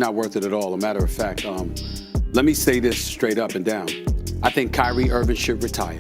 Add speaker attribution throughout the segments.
Speaker 1: not worth it at all. A matter of fact, let me say this straight up and down. I think Kyrie Irving should retire.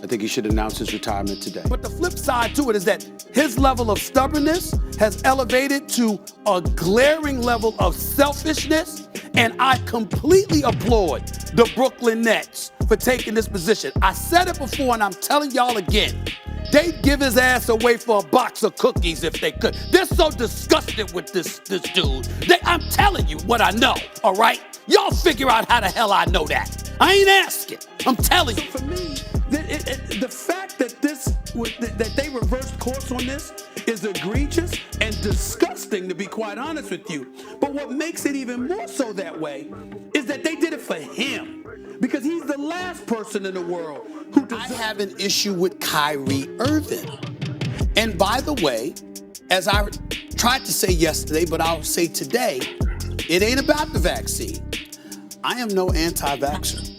Speaker 1: I think he should announce his retirement today. But the flip side to it is that his level of stubbornness has elevated to a glaring level of selfishness, and I completely applaud the Brooklyn Nets for taking this position. I said it before, and I'm telling y'all again. They'd give his ass away for a box of cookies if they could. They're so disgusted with this dude. I'm telling you what I know, all right? Y'all figure out how the hell I know that. I ain't asking. I'm telling you.
Speaker 2: So for me, the fact that that they reversed course on this is egregious and disgusting, to be quite honest with you. But what makes it even more so that way is that they did it for him, because he's the last person in the world who
Speaker 1: I have an issue with Kyrie Irving. And by the way, as I tried to say yesterday, but I'll say today, it ain't about the vaccine. I am no anti-vaxxer.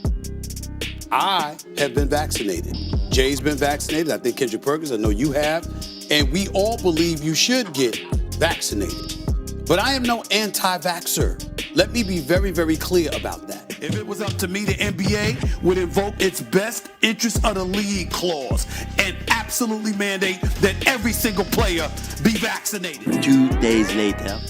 Speaker 1: I have been vaccinated. Jay's been vaccinated. I think Kendrick Perkins, I know you have. And we all believe you should get vaccinated. But I am no anti-vaxxer. Let me be very, very clear about that.
Speaker 2: If it was up to me, the NBA would invoke its best interest of the league clause and absolutely mandate that every single player be vaccinated.
Speaker 3: 2 days later.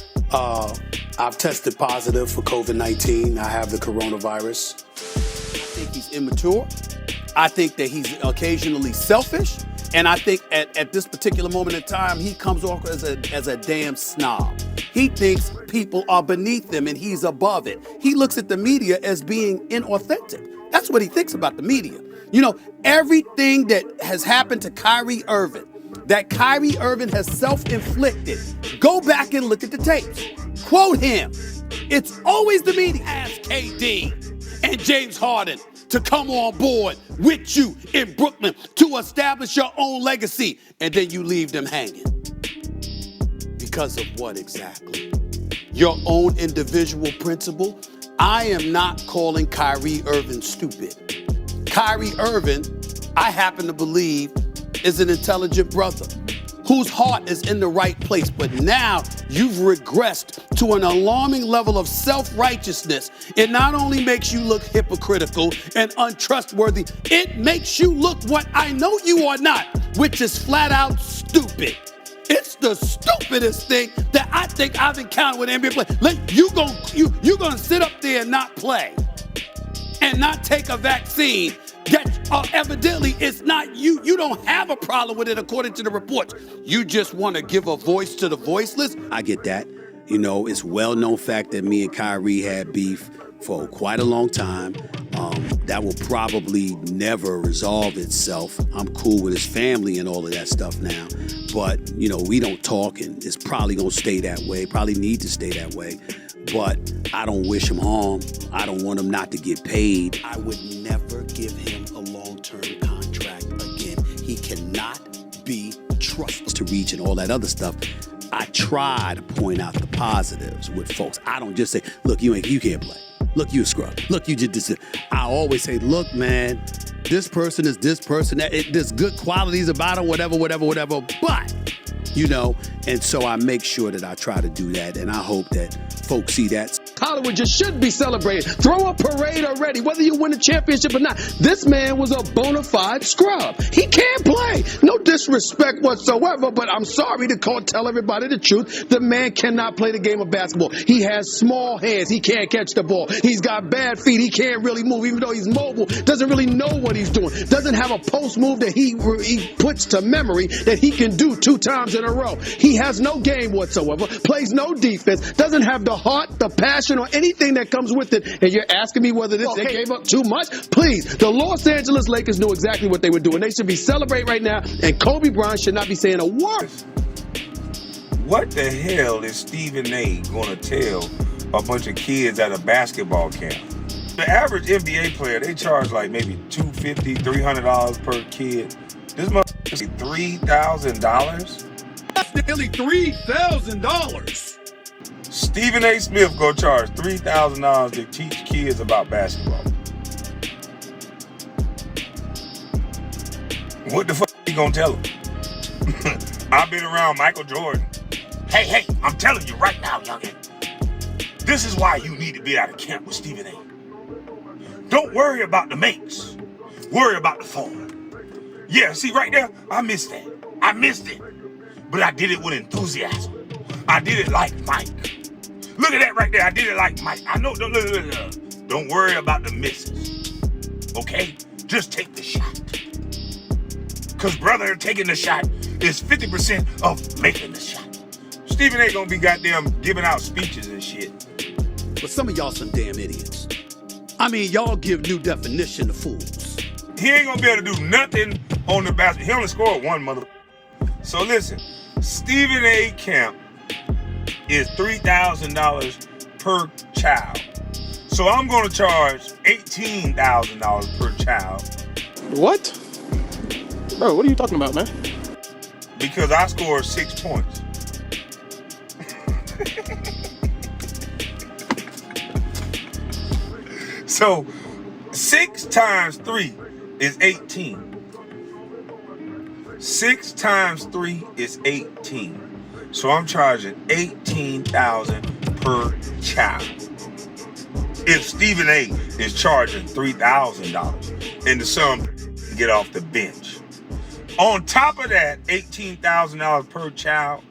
Speaker 1: I've tested positive for COVID-19. I have the coronavirus. I think he's immature. I think that he's occasionally selfish. And I think at this particular moment in time, he comes off as a damn snob. He thinks people are beneath him and he's above it. He looks at the media as being inauthentic. That's what he thinks about the media. You know, everything that has happened to Kyrie Irving, that Kyrie Irving has self-inflicted, go back and look at the tapes. Quote him. It's always the media. Ask KD and James Harden to come on board with you in Brooklyn to establish your own legacy, and then you leave them hanging. Because of what exactly? Your own individual principle? I am not calling Kyrie Irving stupid. Kyrie Irving, I happen to believe, is an intelligent brother whose heart is in the right place. But now you've regressed to an alarming level of self-righteousness. It not only makes you look hypocritical and untrustworthy, it makes you look what I know you are not, which is flat out stupid. It's the stupidest thing that I think I've encountered with NBA players. Like, you gonna sit up there and not play and not take a vaccine that evidently it's not you. You don't have a problem with it according to the reports. You just want to give a voice to the voiceless.
Speaker 4: I get that. You know, it's well-known fact that me and Kyrie had beef for quite a long time. That will probably never resolve itself. I'm cool with his family and all of that stuff now. But, you know, we don't talk, and it's probably going to stay that way, probably need to stay that way. But I don't wish him harm. I don't want him not to get paid.
Speaker 1: I would never give him a long-term contract again. He cannot be trusted
Speaker 4: to reach and all that other stuff. I try to point out the positives with folks. I don't just say, look, you can't play. Look, you a scrub. Look, you did this. I always say, look, man, this person is this person. There's good qualities about him, whatever. But, you know, and so I make sure that I try to do that. And I hope that folks see that.
Speaker 5: Hollywood just should be celebrated. Throw a parade already, whether you win a championship or not. This man was a bona fide scrub. He can't play. No disrespect whatsoever, but I'm sorry to tell everybody the truth. The man cannot play the game of basketball. He has small hands. He can't catch the ball. He's got bad feet. He can't really move, even though he's mobile. Doesn't really know what he's doing. Doesn't have a post move that he puts to memory that he can do 2 times in a row. He has no game whatsoever. Plays no defense. Doesn't have the heart, the passion, or anything that comes with it. And you're asking me whether they gave up too much? Please, the Los Angeles Lakers knew exactly what they were doing. They should be celebrating right now, and Kobe Bryant should not be saying a word.
Speaker 6: What the hell is Stephen A. going to tell a bunch of kids at a basketball camp? The average NBA player, they charge like maybe $250, $300 per kid. This motherfucker is $3,000?
Speaker 2: That's nearly $3,000.
Speaker 6: Stephen A. Smith gonna charge $3,000 to teach kids about basketball. What the fuck he gonna tell them? I've been around Michael Jordan. Hey, I'm telling you right now, youngin'. This is why you need to be out of camp with Stephen A. Don't worry about the makes. Worry about the form. Yeah, see right there, I missed that. I missed it. But I did it with enthusiasm. I did it like Mike. Look at that right there. I did it like Mike. I know. Don't worry about the misses. Okay? Just take the shot. Because, brother, taking the shot is 50% of making the shot. Stephen A. gonna be goddamn giving out speeches and shit.
Speaker 1: But some of y'all some damn idiots. I mean, y'all give new definition to fools.
Speaker 6: He ain't gonna be able to do nothing on the basket. He only scored one mother. So listen, Stephen A. camp is $3,000 per child. So I'm gonna charge $18,000 per child.
Speaker 3: What? Bro, what are you talking about, man?
Speaker 6: Because I scored 6 points. So 6 times 3 is 18. 6 times 3 is 18. So I'm charging $18,000 per child. If Stephen A. is charging $3,000 and the son get off the bench. On top of that, $18,000 per child,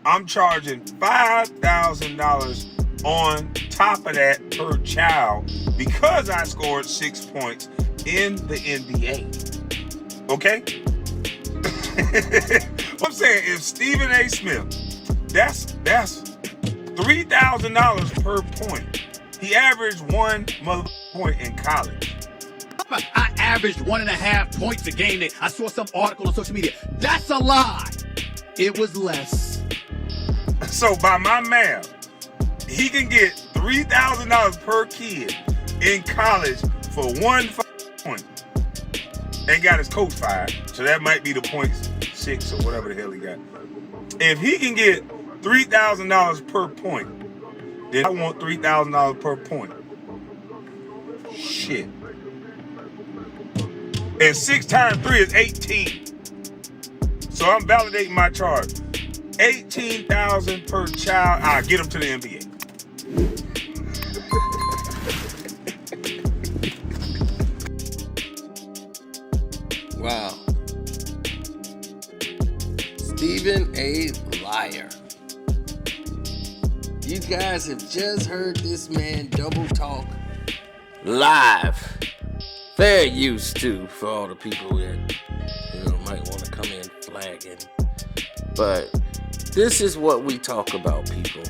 Speaker 6: I'm charging $5,000 on top of that per child because I scored 6 points in the NBA. Okay? I'm saying if Stephen A. Smith, that's $3,000 per point. He averaged 1 mother point in college.
Speaker 1: I averaged 1.5 points a game. I saw some article on social media. That's a lie. It was less.
Speaker 6: So by my math, he can get $3,000 per kid in college for 1 point. And got his coach fired. So that might be the .6 or whatever the hell he got. If he can get $3,000 per point, then I want $3,000 per point. Shit. And 6 times 3 is 18. So I'm validating my charge. $18,000 per child. I'll get him to the NBA.
Speaker 7: Wow. Stephen A. Liar. You guys have just heard this man double talk live. Fair use too for all the people that might want to come in flagging. But this is what we talk about, people.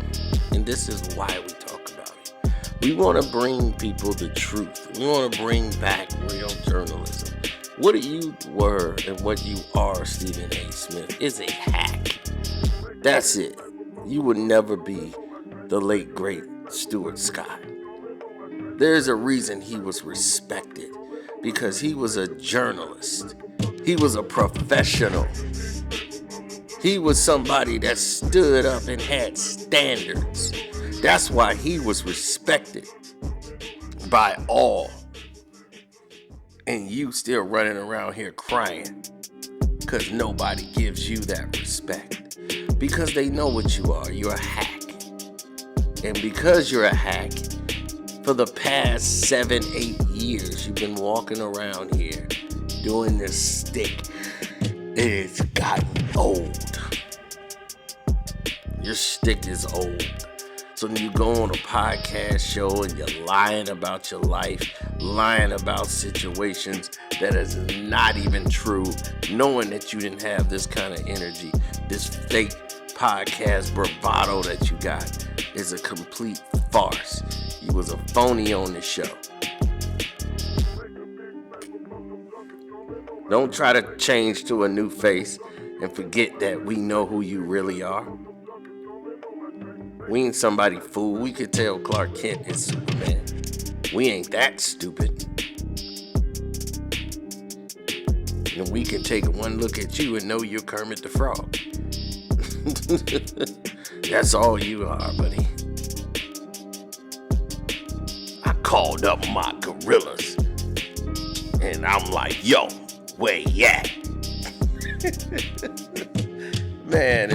Speaker 7: And this is why we talk about it. We want to bring people the truth. We want to bring back real journalism. What you were and what you are, Stephen A. Smith, is a hack. That's it. You would never be the late, great Stuart Scott. There's a reason he was respected. Because he was a journalist. He was a professional. He was somebody that stood up and had standards. That's why he was respected by all. And you still running around here crying because nobody gives you that respect. Because they know what you are. You're a hack. And because you're a hack, for the past 7-8 years, you've been walking around here doing this stick. And it's gotten old. Your stick is old. So when you go on a podcast show and you're lying about your life, lying about situations that is not even true, knowing that you didn't have this kind of energy, this fake podcast bravado that you got is a complete farce. You was a phony on the show. Don't try to change to a new face and forget that we know who you really are. We ain't somebody fool. We could tell Clark Kent is Superman. We ain't that stupid. And we can take one look at you and know you're Kermit the Frog. That's all you are, buddy. I called up my gorillas. And I'm like, yo, where you at? Man,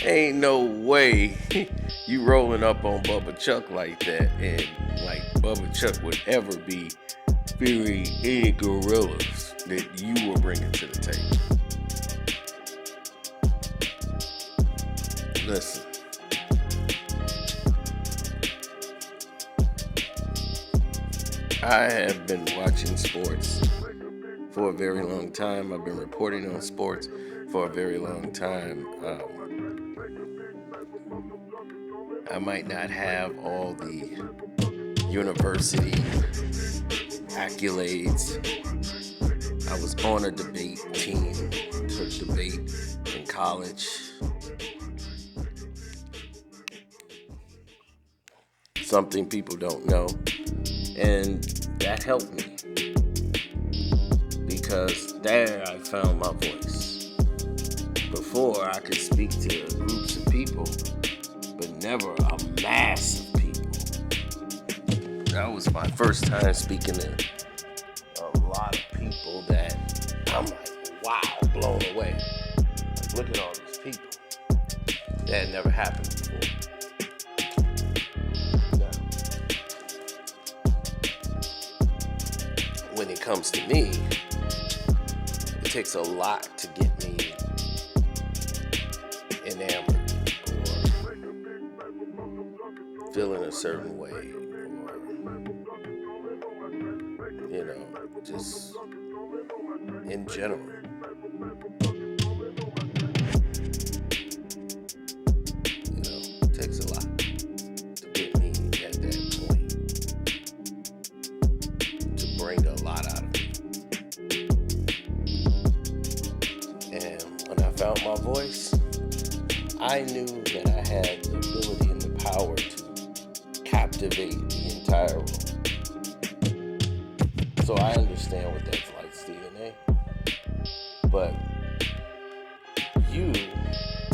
Speaker 7: Ain't no way you rolling up on Bubba Chuck like that, and like Bubba Chuck would ever be fearing any gorillas that you were bringing to the table. Listen. I have been watching sports for a very long time. I've been reporting on sports for a very long time. I might not have all the university accolades. I was on a debate team, took debate in college. Something people don't know. And that helped me because there I found my voice. Before I could speak to groups of people, but never a mass of people. That was my first time speaking to a lot of people that I'm like, wow, blown away. Like, look at all these people. That had never happened before. When it comes to me, it takes a lot to get me enamored or feeling a certain way, or, just in general. It takes a lot to get me at that point, to bring a lot out of me. And when I found my voice, I knew that I had the ability and the power to captivate the entire room. So I understand what that's like, Stephen A. But you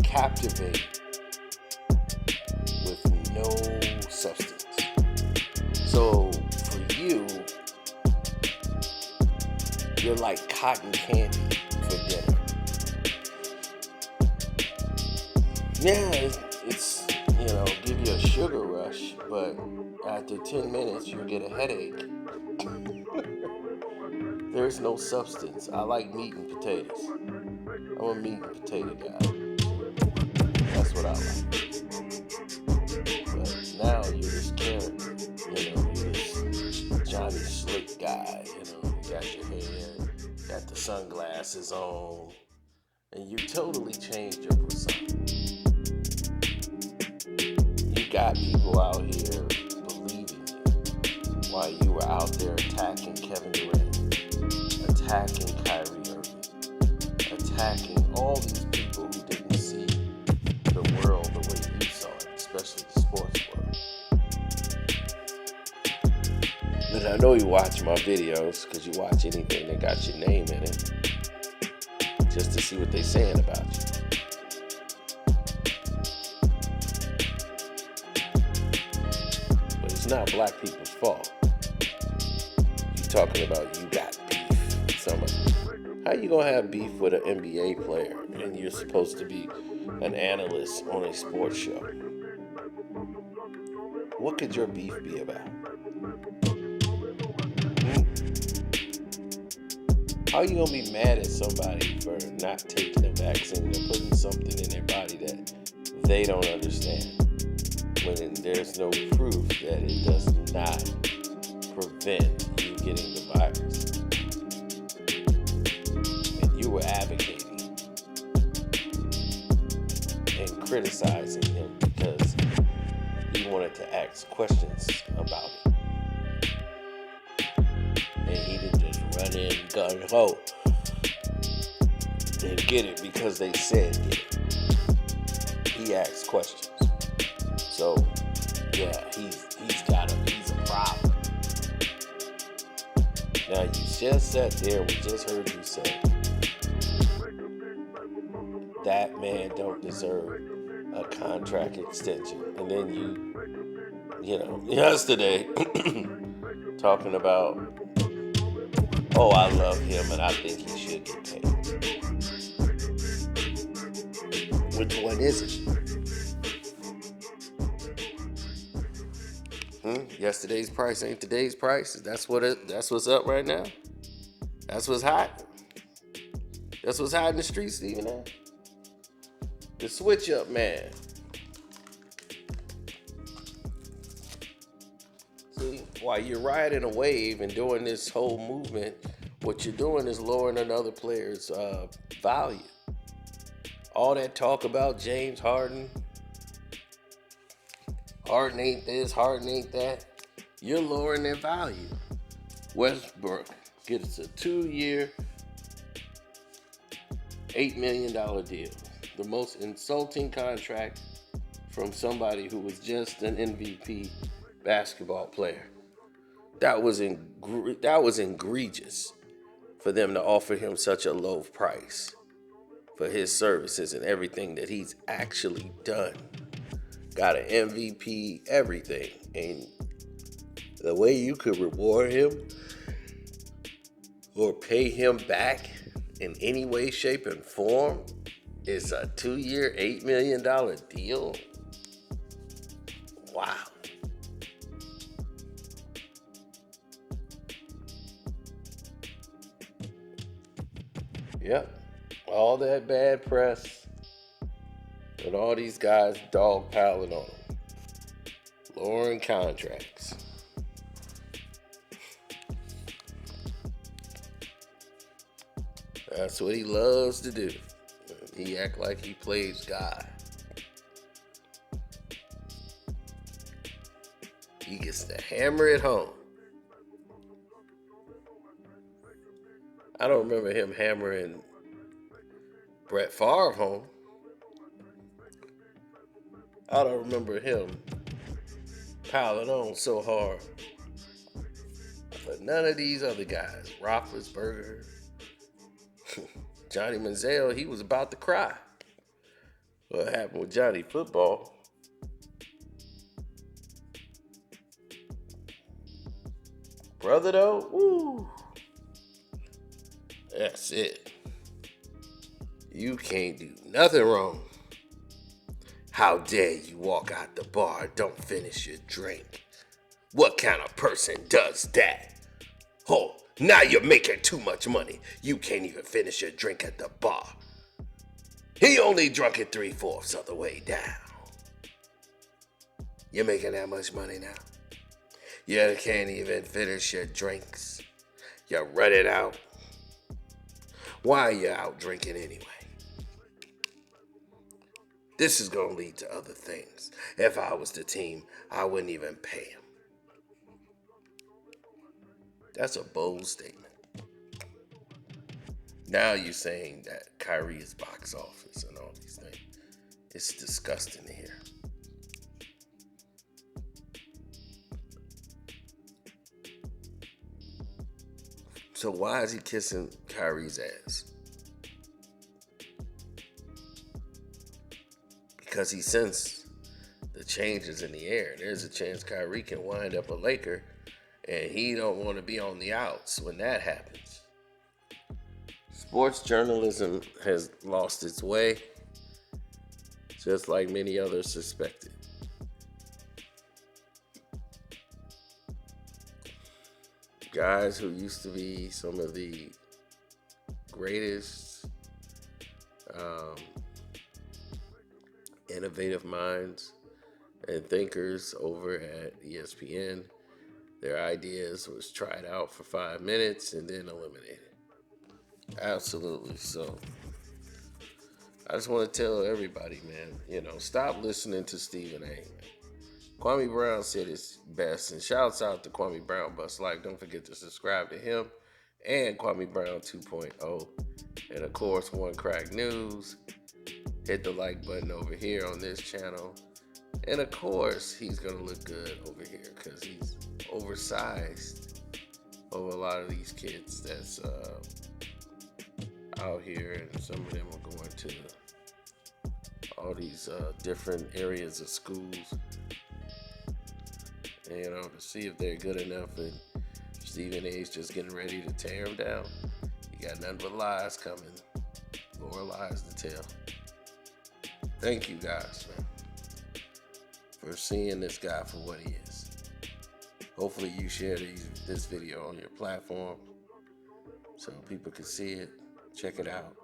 Speaker 7: captivate with no substance. So for you, you're like cotton candy for dinner. Yeah, it's give you a sugar rush, but after 10 minutes, you get a headache. There's no substance. I like meat and potatoes. I'm a meat and potato guy. That's what I like. But now you're this character. You're this Johnny Slick guy. You got your hair, got the sunglasses on, and you totally changed your persona. You got people out here believing you while you were out there attacking Kevin Durant, attacking Kyrie Irving, attacking all these people who didn't see the world the way you saw it, especially the sports world. And I know you watch my videos because you watch anything that got your name in it just to see what they're saying about you. But it's not black people's fault. You talking about you got beef with somebody. How you gonna have beef with an NBA player and you're supposed to be an analyst on a sports show? What could your beef be about? How are you gonna be mad at somebody for not taking a vaccine or putting something in their body that they don't understand when there's no proof that it does not prevent you getting the virus? And you were advocating and criticizing him because you wanted to ask questions about it. And he didn't just run in gun ho and get it because they said get it. He asked questions. So yeah, he's a problem. Now you just sat there, we just heard you say that man don't deserve a contract extension. And then you yesterday talking about, oh, I love him and I think he should get paid. Which one is it? Yesterday's price ain't today's price. That's what's up right now. That's what's hot. That's what's hot in the streets, Stephen A. The switch up, man. See, while you're riding a wave and doing this whole movement, what you're doing is lowering another player's value. All that talk about James Harden, Harden ain't this, Harden ain't that, you're lowering their value. Westbrook gets a 2-year, $8 million deal. The most insulting contract from somebody who was just an MVP basketball player. That was egregious for them to offer him such a low price for his services and everything that he's actually done. Got an MVP, everything. And the way you could reward him or pay him back in any way, shape, and form is a 2-year, $8 million deal. Wow. Yep. All that bad press and all these guys dogpiling on him. Lowering contracts. That's what he loves to do. He act like he plays God. He gets to hammer it home. I don't remember him hammering Brett Favre home. I don't remember him piling on so hard. But none of these other guys, Roethlisberger, Johnny Manziel, he was about to cry. What happened with Johnny Football? Brother, though, woo. That's it. You can't do nothing wrong. How dare you walk out the bar and don't finish your drink? What kind of person does that? Oh, now you're making too much money. You can't even finish your drink at the bar. He only drunk it 3/4 of the way down. You're making that much money now? You can't even finish your drinks. You run it out. Why are you out drinking anyway? This is going to lead to other things. If I was the team, I wouldn't even pay him. That's a bold statement. Now you're saying that Kyrie is box office and all these things. It's disgusting to hear. So why is he kissing Kyrie's ass? Because he sensed the changes in the air. There's a chance Kyrie can wind up a Laker, and he don't want to be on the outs when that happens. Sports journalism has lost its way, just like many others suspected. Guys who used to be some of the greatest innovative minds and thinkers over at ESPN, their ideas was tried out for 5 minutes and then eliminated. Absolutely. So I just want to tell everybody, man, stop listening to Stephen A. Man. Kwame Brown said it's best, and shouts out to Kwame Brown Bust Life. Don't forget to subscribe to him and Kwame Brown 2.0. And of course, One Crack News. Hit the like button over here on this channel. And of course, he's going to look good over here because he's oversized over a lot of these kids that's out here. And some of them are going to all these different areas of schools. And, to see if they're good enough. And Stephen A's just getting ready to tear them down. You got nothing but lies coming. More lies to tell. Thank you guys, man, for seeing this guy for what he is. Hopefully you share this video on your platform so people can see it, check it out,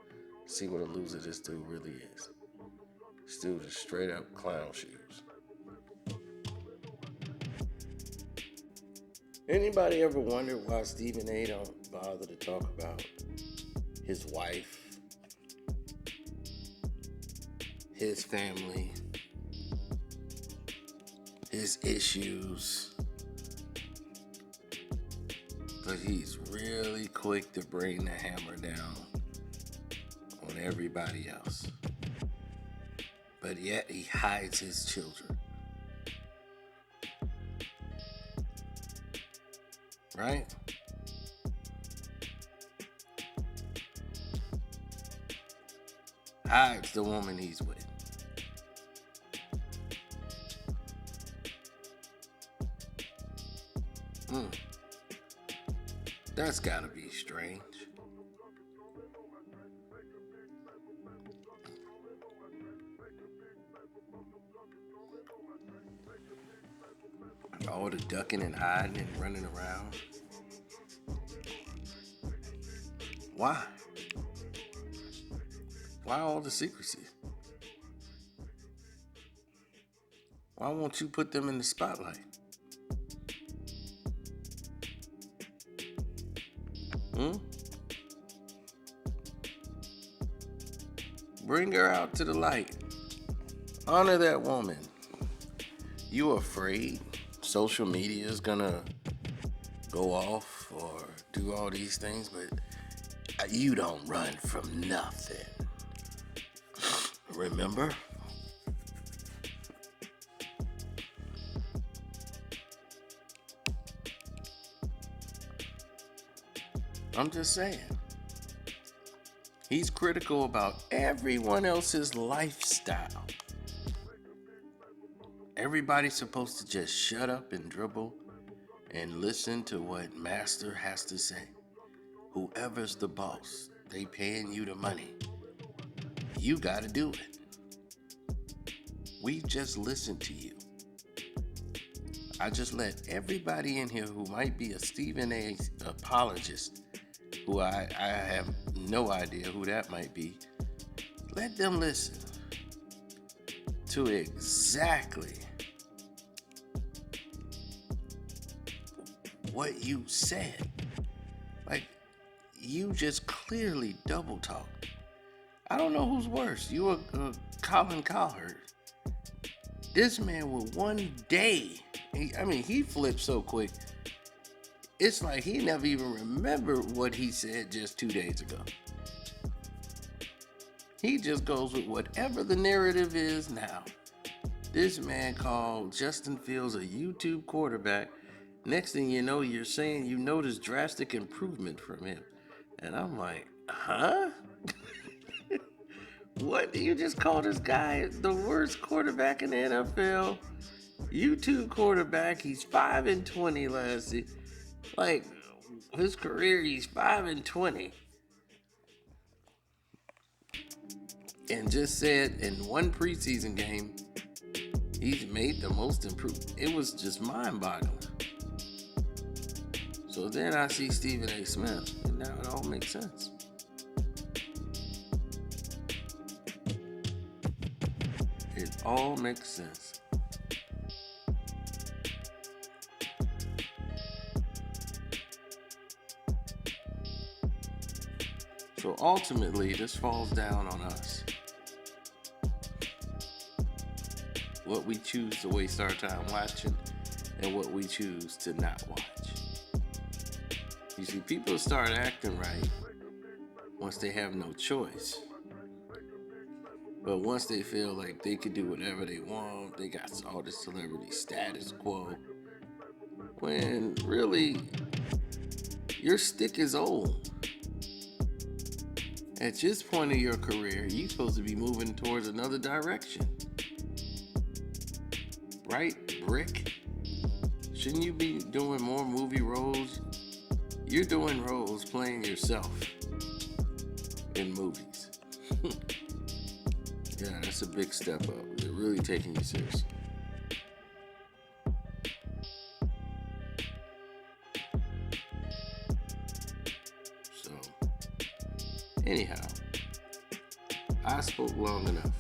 Speaker 7: see what a loser this dude really is. This dude is straight up clown shoes. Anybody ever wondered why Stephen A. don't bother to talk about his wife, his family, his issues? But he's really quick to bring the hammer down on everybody else. But yet he hides his children. Right? Hides the woman he's with. That's gotta be strange. All the ducking and hiding and running around. Why? Why all the secrecy? Why won't you put them in the spotlight? Bring her out to the light. Honor that woman. You afraid social media is gonna go off or do all these things, but you don't run from nothing. Remember? I'm just saying. He's critical about everyone else's lifestyle. Everybody's supposed to just shut up and dribble and listen to what Master has to say. Whoever's the boss, they paying you the money. You gotta do it. We just listen to you. I just let everybody in here who might be a Stephen A. apologist, who I have no idea who that might be, let them listen to exactly what you said. Like, you just clearly double talked. I don't know who's worse, you or Colin Cowherd. This man with one day, he flipped so quick. It's like he never even remembered what he said just 2 days ago. He just goes with whatever the narrative is now. This man called Justin Fields a YouTube quarterback. Next thing you know, you're saying you noticed drastic improvement from him. And I'm like, huh? What? You just call this guy the worst quarterback in the NFL? YouTube quarterback, he's 5-20 last year. Like, his career, he's 5-20. And just said in one preseason game, he's made the most improvement. It was just mind-boggling. So then I see Stephen A. Smith, and now it all makes sense. It all makes sense. So ultimately, this falls down on us. What we choose to waste our time watching and what we choose to not watch. You see, people start acting right once they have no choice. But once they feel like they can do whatever they want, they got all this celebrity status quo. When really, your stick is old. At this point in your career, you're supposed to be moving towards another direction. Right, Brick? Shouldn't you be doing more movie roles? You're doing roles playing yourself in movies. Yeah, that's a big step up. They're really taking you seriously. So, anyhow, I spoke long enough.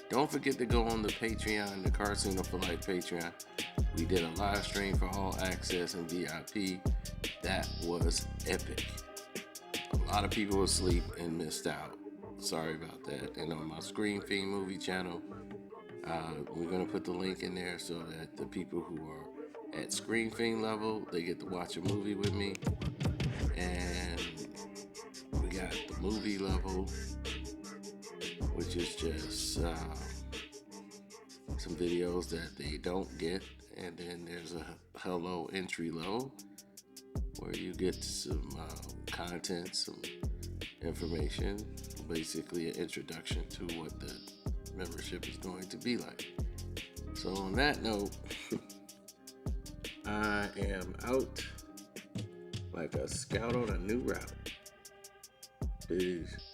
Speaker 7: Don't forget to go on the Patreon, the Carcino for Life Patreon. We did a live stream for all access and VIP. That was epic. A lot of people were asleep and missed out. Sorry about that. And on my Screen Fiend movie channel, we're going to put the link in there so that the people who are at Screen Fiend level, they get to watch a movie with me. And we got the movie level, which is just some videos that they don't get. And then there's a hello entry level where you get some content, some information, basically an introduction to what the membership is going to be like. So on that note, I am out like a scout on a new route. Peace.